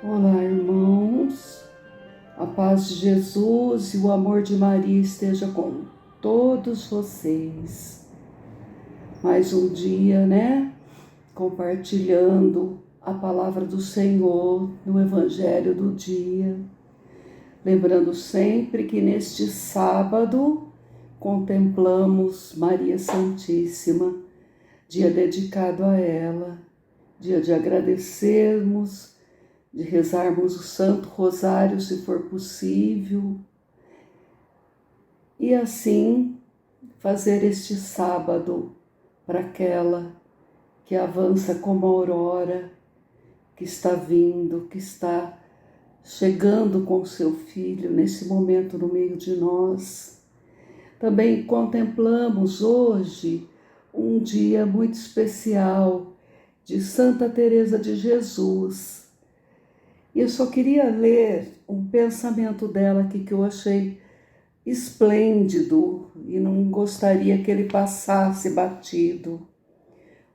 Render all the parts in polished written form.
Olá, irmãos. A paz de Jesus e o amor de Maria esteja com todos vocês. Mais um dia, né? Compartilhando a palavra do Senhor no Evangelho do dia. Lembrando sempre que neste sábado contemplamos Maria Santíssima, dia dedicado a ela, dia de agradecermos, de rezarmos o Santo Rosário, se for possível, e assim fazer este sábado para aquela que avança como a aurora, que está vindo, que está chegando com seu filho nesse momento no meio de nós. Também contemplamos hoje um dia muito especial de Santa Teresa de Jesus. E eu só queria ler um pensamento dela aqui que eu achei esplêndido e não gostaria que ele passasse batido.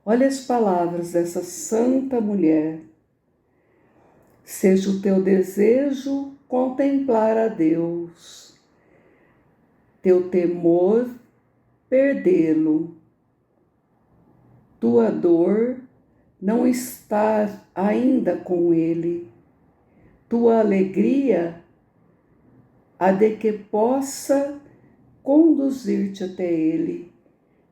Olha as palavras dessa santa mulher. Seja o teu desejo contemplar a Deus, teu temor perdê-lo, tua dor não estar ainda com ele, tua alegria a de que possa conduzir-te até ele.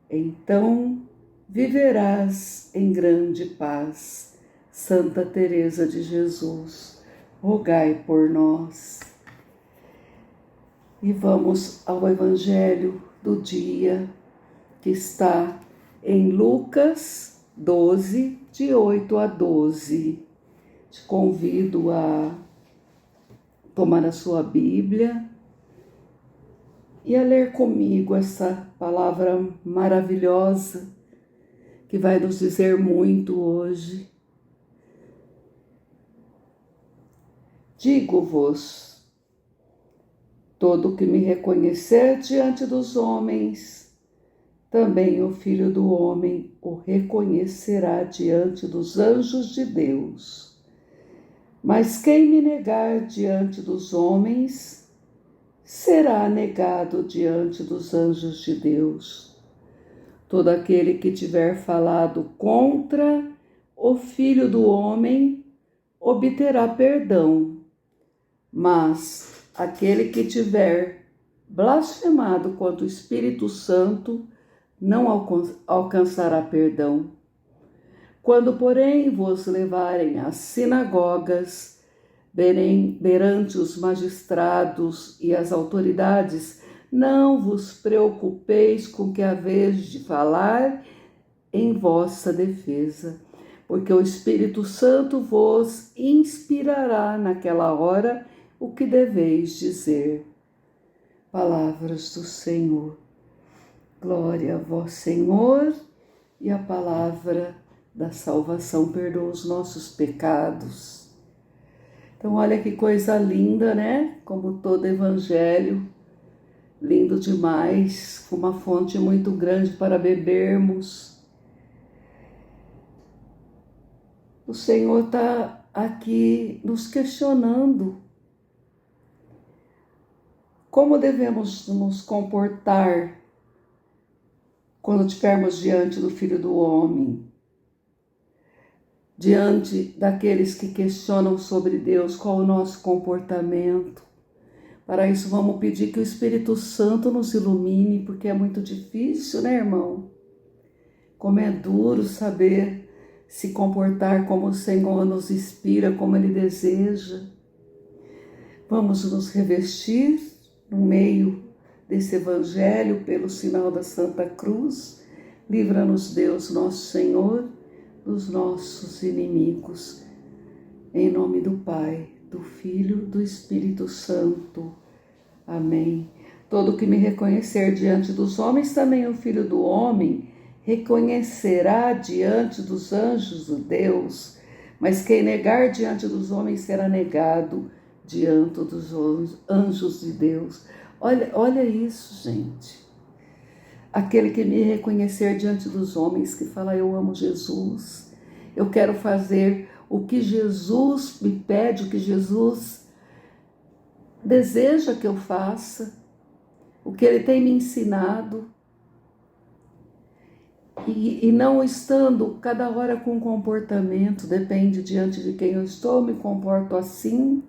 Então viverás em grande paz. Santa Teresa de Jesus, rogai por nós. E vamos ao Evangelho do dia, que está em Lucas 12, de 8 a 12. Te convido a tomar a sua Bíblia e a ler comigo essa palavra maravilhosa que vai nos dizer muito hoje. Digo-vos, todo que me reconhecer diante dos homens, também o Filho do Homem o reconhecerá diante dos anjos de Deus. Mas quem me negar diante dos homens, será negado diante dos anjos de Deus. Todo aquele que tiver falado contra o Filho do Homem, obterá perdão. Mas aquele que tiver blasfemado contra o Espírito Santo, não alcançará perdão. Quando, porém, vos levarem às sinagogas, perante os magistrados e as autoridades, não vos preocupeis com o que haveis de falar em vossa defesa, porque o Espírito Santo vos inspirará naquela hora o que deveis dizer. Palavras do Senhor. Glória a vós, Senhor, e a palavra da salvação perdoa os nossos pecados. Então, olha que coisa linda, né? Como todo evangelho, lindo demais, uma fonte muito grande para bebermos. O Senhor está aqui nos questionando como devemos nos comportar quando estivermos diante do Filho do Homem, diante daqueles que questionam sobre Deus, qual o nosso comportamento. Para isso, vamos pedir que o Espírito Santo nos ilumine, porque é muito difícil, né, irmão? Como é duro saber se comportar como o Senhor nos inspira, como Ele deseja. Vamos nos revestir no meio desse Evangelho pelo sinal da Santa Cruz. Livra-nos, Deus, nosso Senhor, dos nossos inimigos. Em nome do Pai, do Filho, do Espírito Santo. Amém. Todo que me reconhecer diante dos homens, também o Filho do Homem reconhecerá diante dos anjos de Deus. Mas quem negar diante dos homens será negado diante dos anjos de Deus. Olha isso, gente. Aquele que me reconhecer diante dos homens, que fala, eu amo Jesus, eu quero fazer o que Jesus me pede, o que Jesus deseja que eu faça, o que Ele tem me ensinado. E não estando cada hora com comportamento, depende diante de quem eu estou, me comporto assim,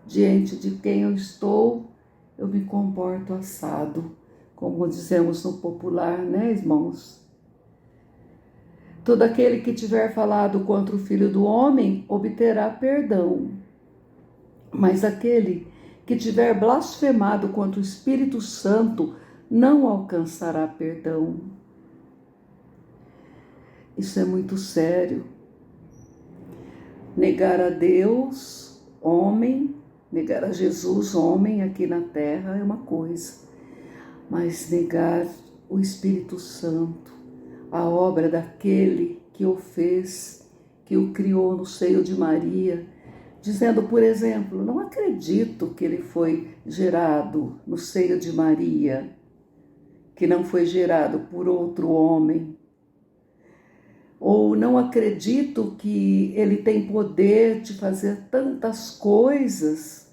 diante de quem eu estou, eu me comporto assado, como dizemos no popular, né, irmãos? Todo aquele que tiver falado contra o Filho do Homem obterá perdão, mas aquele que tiver blasfemado contra o Espírito Santo não alcançará perdão. Isso é muito sério. Negar a Deus, homem, negar a Jesus, homem, aqui na terra é uma coisa, mas negar o Espírito Santo, a obra daquele que o fez, que o criou no seio de Maria, dizendo, por exemplo, não acredito que ele foi gerado no seio de Maria, que não foi gerado por outro homem. Ou não acredito que ele tem poder de fazer tantas coisas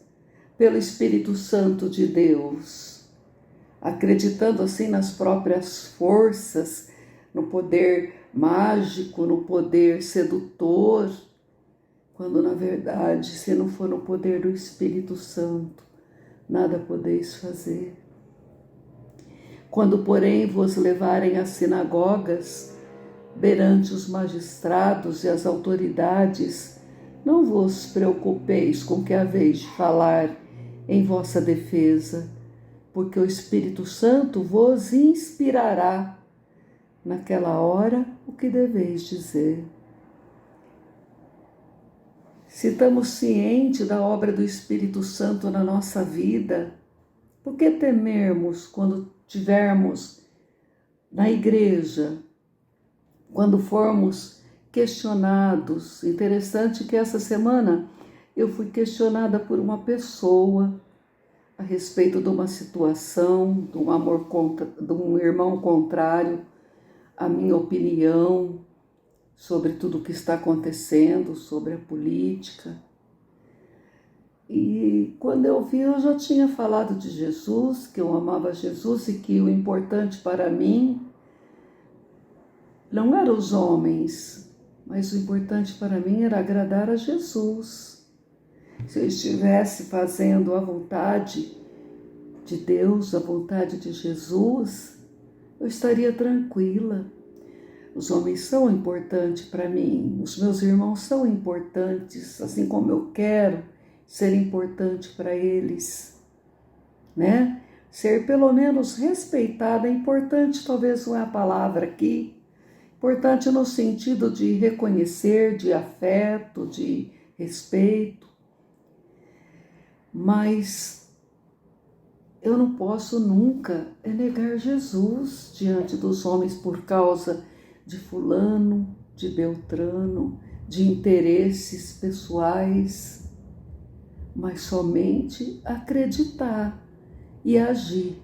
pelo Espírito Santo de Deus, acreditando assim nas próprias forças, no poder mágico, no poder sedutor, quando na verdade, se não for no poder do Espírito Santo, nada podeis fazer. Quando, porém, vos levarem às sinagogas, perante os magistrados e as autoridades, não vos preocupeis com o que haveis de falar em vossa defesa, porque o Espírito Santo vos inspirará naquela hora o que deveis dizer. Se estamos cientes da obra do Espírito Santo na nossa vida, por que temermos quando estivermos na igreja, quando formos questionados? Interessante que essa semana eu fui questionada por uma pessoa a respeito de uma situação, de um irmão contrário à minha opinião sobre tudo o que está acontecendo, sobre a política. E quando eu vi, eu já tinha falado de Jesus, que eu amava Jesus e que o importante para mim não eram os homens, mas o importante para mim era agradar a Jesus. Se eu estivesse fazendo a vontade de Deus, a vontade de Jesus, eu estaria tranquila. Os homens são importantes para mim, os meus irmãos são importantes, assim como eu quero ser importante para eles, né? Ser pelo menos respeitada é importante, talvez não é a palavra aqui, importante no sentido de reconhecer, de afeto, de respeito, mas eu não posso nunca negar Jesus diante dos homens por causa de fulano, de beltrano, de interesses pessoais, mas somente acreditar e agir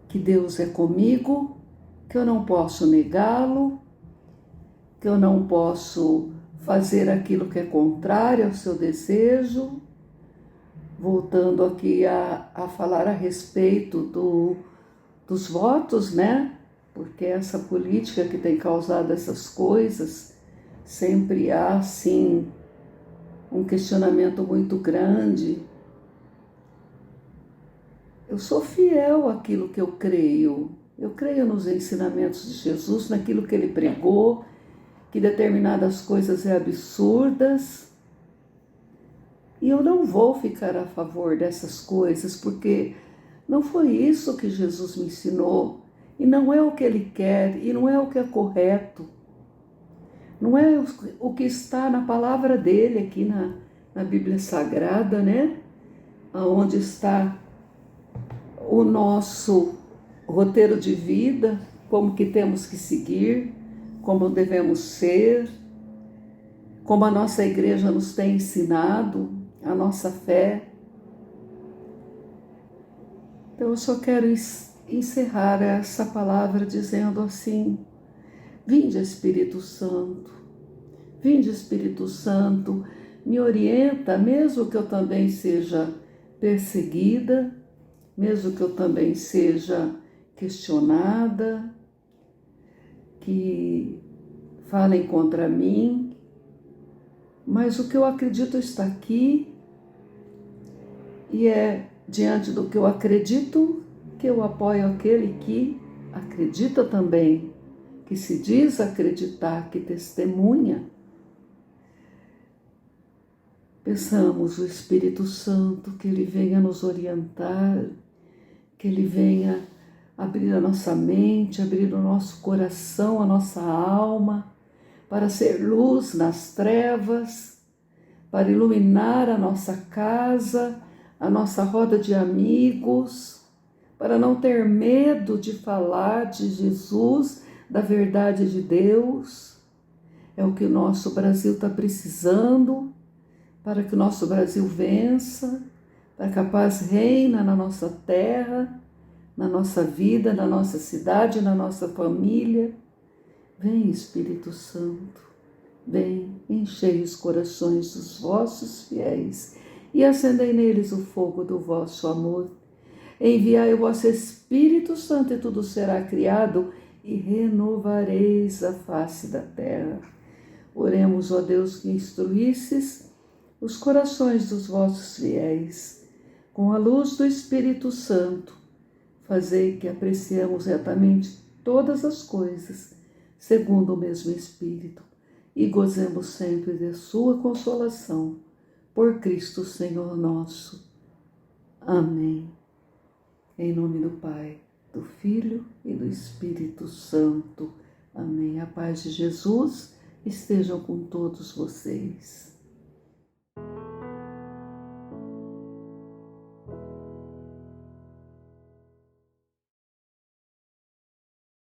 que Deus é comigo, que eu não posso negá-lo, que eu não posso fazer aquilo que é contrário ao seu desejo. Voltando aqui a falar a respeito dos votos, né? Porque essa política que tem causado essas coisas, sempre há, sim, um questionamento muito grande. Eu sou fiel àquilo que eu creio. Eu creio nos ensinamentos de Jesus, naquilo que ele pregou, que determinadas coisas é absurdas. E eu não vou ficar a favor dessas coisas, porque não foi isso que Jesus me ensinou. E não é o que ele quer, e não é o que é correto. Não é o que está na palavra dele aqui na Bíblia Sagrada, né? Onde está o nosso roteiro de vida, como que temos que seguir, como devemos ser, como a nossa igreja nos tem ensinado, a nossa fé. Então eu só quero encerrar essa palavra dizendo assim: vinde Espírito Santo, Vinde, Espírito Santo, me orienta, mesmo que eu também seja perseguida, mesmo que eu também seja questionada, que falem contra mim, mas o que eu acredito está aqui e é diante do que eu acredito que eu apoio aquele que acredita também, que se diz acreditar, que testemunha. Peçamos o Espírito Santo que ele venha nos orientar, que ele venha abrir a nossa mente, abrir o nosso coração, a nossa alma, para ser luz nas trevas, para iluminar a nossa casa, a nossa roda de amigos, para não ter medo de falar de Jesus, da verdade de Deus. É o que o nosso Brasil está precisando, para que o nosso Brasil vença, para que a paz reina na nossa terra, na nossa vida, na nossa cidade, na nossa família. Vem, Espírito Santo, vem, enchei os corações dos vossos fiéis e acendei neles o fogo do vosso amor. Enviai o vosso Espírito Santo e tudo será criado e renovareis a face da terra. Oremos, ó Deus, que instruísses os corações dos vossos fiéis, com a luz do Espírito Santo, fazei que apreciemos retamente todas as coisas, segundo o mesmo Espírito, e gozemos sempre de sua consolação, por Cristo Senhor nosso. Amém. Em nome do Pai, do Filho e do Espírito Santo. Amém. A paz de Jesus esteja com todos vocês.